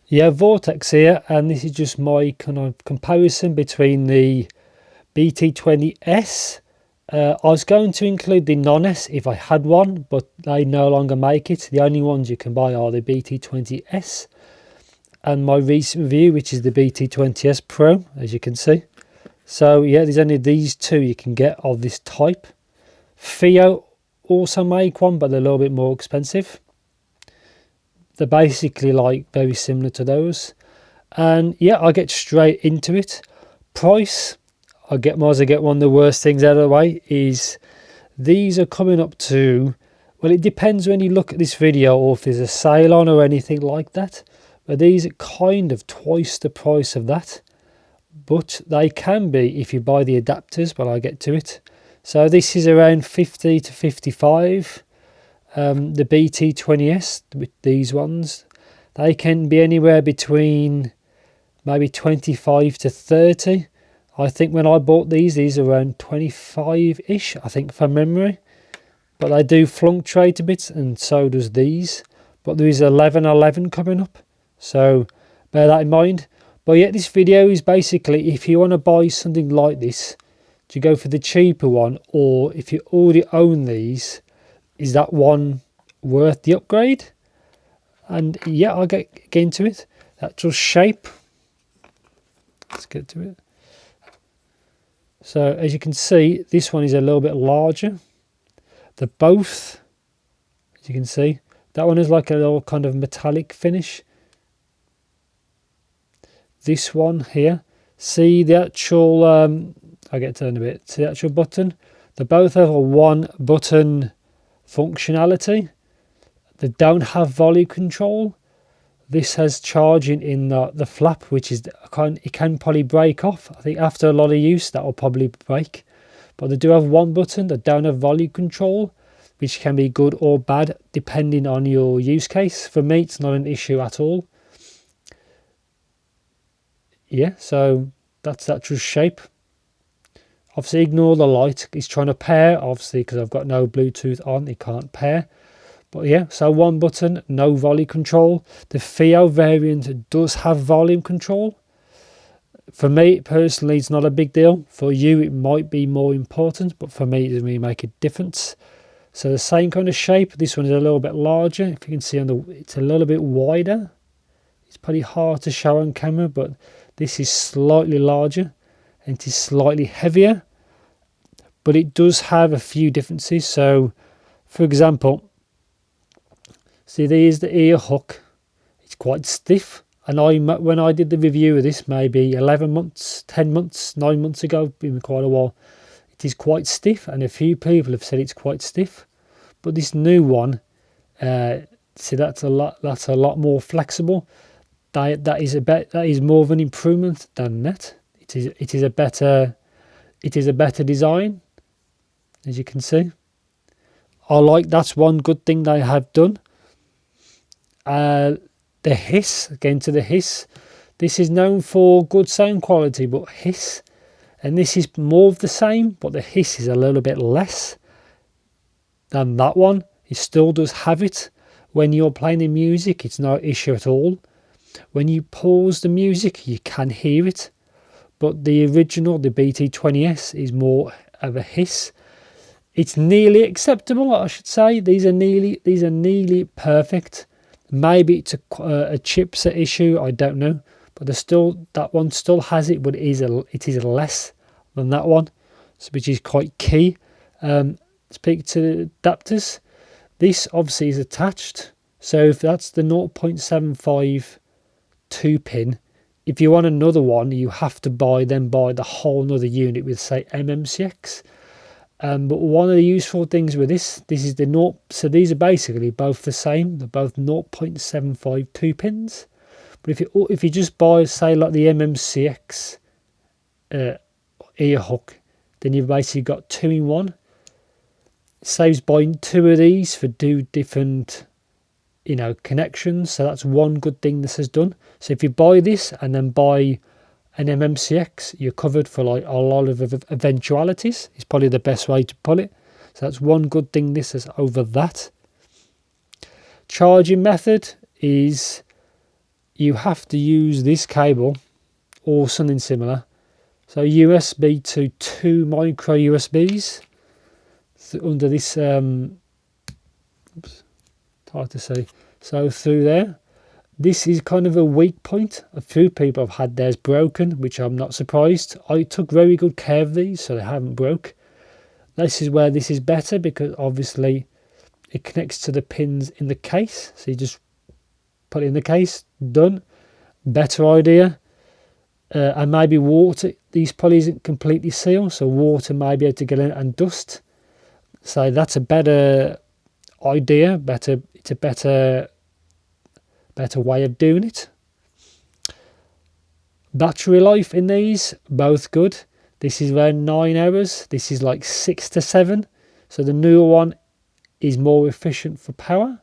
Yeah, Vortex here, and this is just my kind of comparison between the BT20S. I was going to include the non-S if I had one, but they no longer make it. The only ones you can buy are the BT20S and my recent review, which is the BT20S Pro, as you can see. So yeah, there's only these two you can get of this type. Theo also make one, but they're a little bit more expensive. They're basically like very similar to those. And yeah, I'll get straight into it. Price, I get one of the worst things out of the way is these are coming up to, well, it depends when you look at this video or if there's a sale on or anything like that, but these are kind of twice the price of that, but they can be if you buy the adapters, but I'll get to it. So this is around 50 to 55. The BT20S with these ones, they can be anywhere between maybe 25 to 30. I think when I bought these are around 25-ish, I think, from memory. But they do fluctuate a bit, and so does these. But there is 1111 coming up, so bear that in mind. But yeah, this video is basically if you want to buy something like this, do you go for the cheaper one, or if you already own these, is that one worth the upgrade? And yeah, I'll get into it. Actual shape. Let's get to it. So as you can see, this one is a little bit larger. They're both, as you can see, that one is like a little kind of metallic finish. This one here, see the actual, I'll get to it in a bit, see the actual button? They both have a one button functionality. They don't have volume control. This has charging in the flap, which is it can probably break off. I think after a lot of use that will probably break. But they do have one button. They don't have volume control, which can be good or bad depending on your use case. For me, it's not an issue at all. Yeah, so that's the actual shape. Obviously, ignore the light. It's trying to pair, obviously, because I've got no Bluetooth on. It can't pair. But yeah, so one button, no volume control. The Theo variant does have volume control. For me, personally, it's not a big deal. For you, it might be more important, but for me, it doesn't really make a difference. So the same kind of shape. This one is a little bit larger. If you can see it's a little bit wider. It's pretty hard to show on camera, but this is slightly larger and it is slightly heavier. But it does have a few differences. So, for example, see, there's the ear hook. It's quite stiff. And when I did the review of this, maybe 11 months, 10 months, 9 months ago, been quite a while, it is quite stiff. And a few people have said it's quite stiff. But this new one, see, that's a lot more flexible. That is more of an improvement than that. It is a better design, as you can see. That's one good thing they have done. The hiss, again to the hiss, this is known for good sound quality, but hiss, and this is more of the same, but the hiss is a little bit less than that one. It still does have it. When you're playing the music, it's no issue at all. When you pause the music, you can hear it, but the original, the BT20S, is more of a hiss. It's nearly acceptable, I should say. These are nearly perfect. Maybe it's a chipset issue, I don't know, but that one still has it, but it is less than that one, which is quite key. Speak to the adapters. This obviously is attached, so if that's the 0.75 2-pin, if you want another one, you have to buy the whole other unit with, say, MMCX. But one of the useful things with this is so these are basically both the same. They're both 0.75 2-pins. But if you just buy, say, like the MMCX ear hook, then you've basically got 2-in-1. It saves buying 2 of these for different, connections. So that's one good thing this has done. So if you buy this and then buy an MMCX, you're covered for like a lot of eventualities. It's probably the best way to put it. So that's one good thing this is over that. Charging method is you have to use this cable or something similar. So USB to 2 micro USBs under this, oops, hard to see. So through there, this is kind of a weak point. A few people have had theirs broken, which I'm not surprised. I took very good care of these, so they haven't broke. This is where this is better, because obviously it connects to the pins in the case. So you just put it in the case, done. Better idea. And maybe water, these probably isn't completely sealed, so water may be able to get in and dust. So that's a better idea, it's a better way of doing it. Battery life in these, both good. This is around 9 hours, this is like 6 to 7. So the newer one is more efficient for power.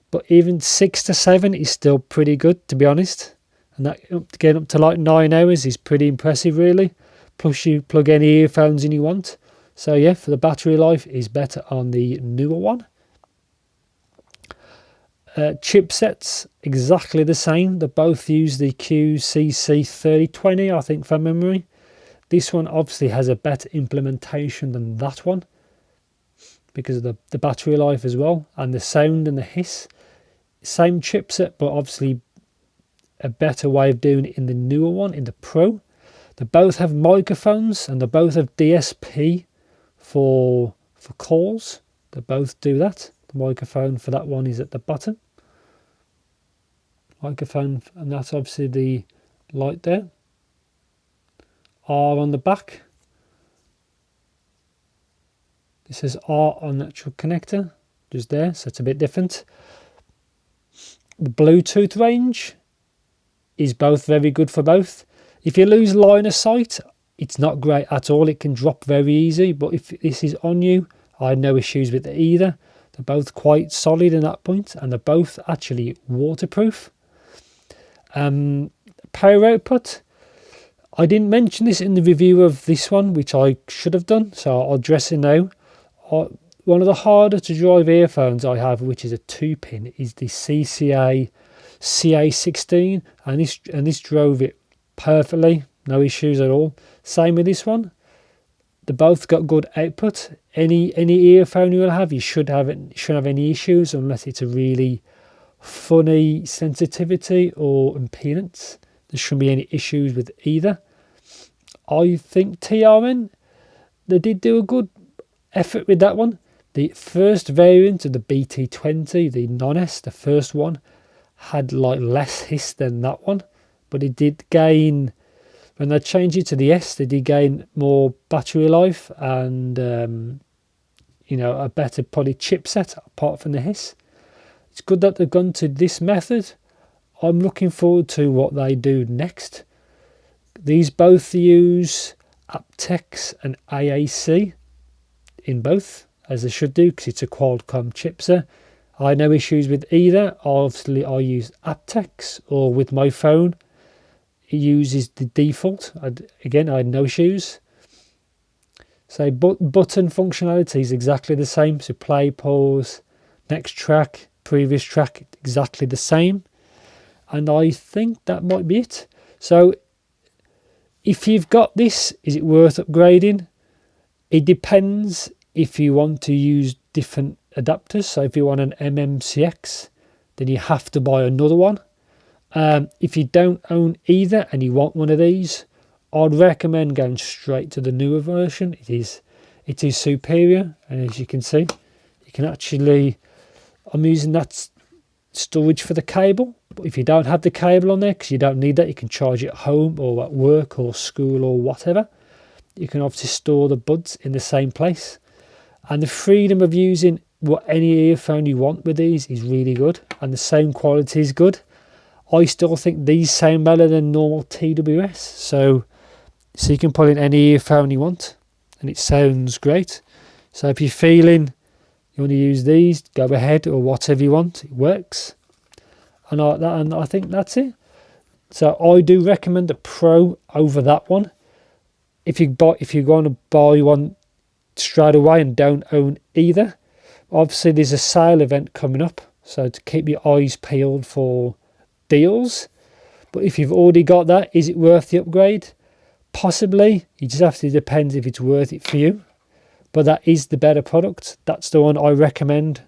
But even 6 to 7 is still pretty good, to be honest. And that getting up to like 9 hours is pretty impressive, really. Plus you plug any earphones in you want. So yeah, for the battery life is better on the newer one. Chipsets, exactly the same. They both use the QCC3020, I think, from memory. This one obviously has a better implementation than that one, because of the battery life as well, and the sound and the hiss. Same chipset, but obviously a better way of doing it in the newer one, in the Pro. They both have microphones, and they both have DSP for calls. They both do that. The microphone for that one is at the bottom. Microphone, and that's obviously the light there. R on the back. This says R on the actual connector, just there, so it's a bit different. The Bluetooth range is both very good for both. If you lose line of sight, it's not great at all. It can drop very easy, but if this is on you, I had no issues with it either. They're both quite solid in that point, and they're both actually waterproof. Power output, I didn't mention this in the review of this one, which I should have done, so I'll address it now. One of the harder to drive earphones I have, which is a 2-pin, is the CCA CA16, and this drove it perfectly, no issues at all. Same with this one. They both got good output. Any earphone you will have, you shouldn't have any issues, unless it's a really funny sensitivity or impedance. There shouldn't be any issues with either. I think TRN, they did do a good effort with that one. The first variant of the BT20, the non-S, the first one, had like less hiss than that one, but it did gain, when they changed it to the S, they did gain more battery life and a better probably chipset apart from the hiss. It's good that they've gone to this method. I'm looking forward to what they do next. These both use aptX and AAC in both, as they should do, because it's a Qualcomm chipset. I had no issues with either. Obviously I use aptX, or with my phone it uses the default. I had no issues. So button functionality is exactly the same. So play, pause, next track, previous track, exactly the same. And I think that might be it. So if you've got this, is it worth upgrading? It depends if you want to use different adapters. So if you want an MMCX, then you have to buy another one. If you don't own either and you want one of these, I'd recommend going straight to the newer version. It is superior, and as you can see, you can actually, I'm using that storage for the cable, but if you don't have the cable on there, because you don't need that, you can charge it at home or at work or school or whatever. You can obviously store the buds in the same place, and the freedom of using any earphone you want with these is really good, and the sound quality is good. I still think these sound better than normal TWS, so you can put in any earphone you want and it sounds great. So if you're feeling you want to use these, go ahead, or whatever you want, it works. And I think that's it. So I do recommend the Pro over that one. If you're going to buy one straight away and don't own either, obviously there's a sale event coming up, so to keep your eyes peeled for deals. But if you've already got that, is it worth the upgrade? Possibly. You just have to depend if it's worth it for you. But that is the better product. That's the one I recommend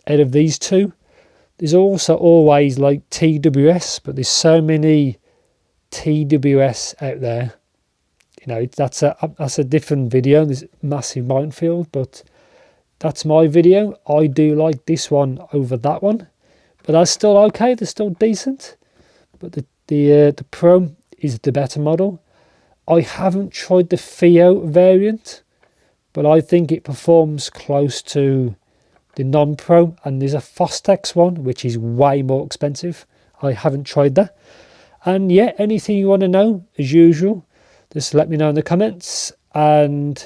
out of these two. There's also always like TWS, but there's so many TWS out there. You know, that's a different video. There's a massive minefield, but that's my video. I do like this one over that one, but that's still okay. They're still decent. But the Pro is the better model. I haven't tried the FIO variant, but I think it performs close to the non-Pro, and there's a Vortex one which is way more expensive. I haven't tried that. And yeah, anything you want to know, as usual, just let me know in the comments. And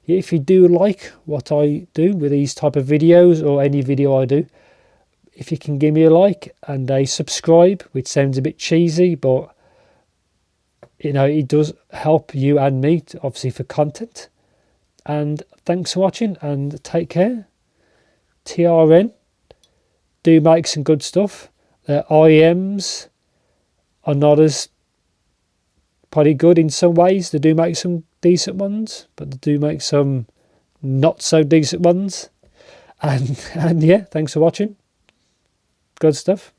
yeah, if you do like what I do with these type of videos, or any video I do, if you can give me a like and a subscribe, which sounds a bit cheesy, but you know, it does help you and me, obviously, for content. And thanks for watching, and take care. TRN do make some good stuff. Their IEMs are not as pretty good in some ways. They do make some decent ones, but they do make some not so decent ones. And yeah, thanks for watching. Good stuff.